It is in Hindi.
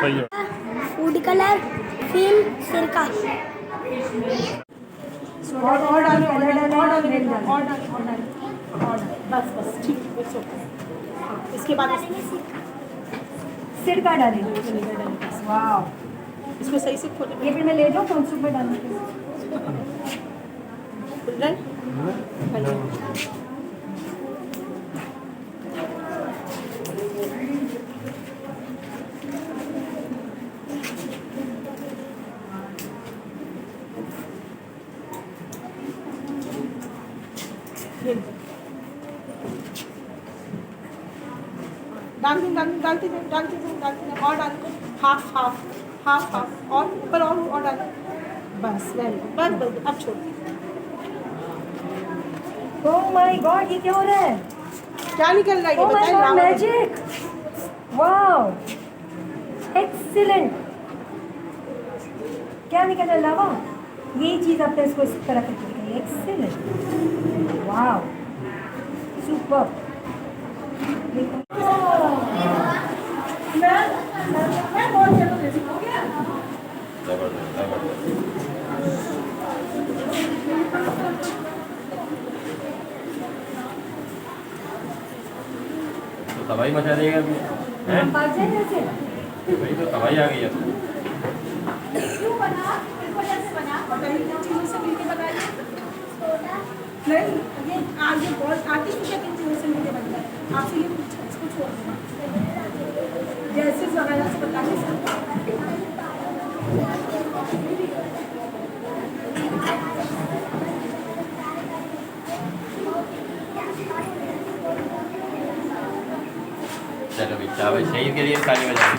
सही है। फूड कलर, फिल्म, सिरका। और डालो, बस बस ठीक है, it's okay। इसके बाद सिरका डालेंगे। वाह, इसको सही से खोलो। ये फिर मैं ले जाऊँ कौन सूप में डालूँ? खुल रहा है? डालते जाओ और डाल दो। हाफ हाफ हाफ हाफ और ऊपर और डाल। बस वेरी गुड, बस बस अब छोड़। ओह माय गॉड, ये क्या हो रहा है? क्या निकल रहा है ये ओह माय बताइए। God, magic! Wow, excellent! क्या निकल रहा है? लावा? यही चीज़ आपने इसको इस तरह करके दिखाई। Excellent, wow, super. तो तबाही मचा देगा अभी, हैं? भाग जाए कैसे? वही तो तबाही आ गई है। क्यों बना? किस वजह से बना? बताइए, किन चीज़ों से मिलके बनाया? नहीं, ये आज ये बहुत आर्टिफिशियल किन चीज़ों से मिलके बनता है? आपसे ये पूछा, इसको छोड़ दो। गैसेस वगैरह से बताइए सर। चलो भाई, शहीद के लिए ताली बजा।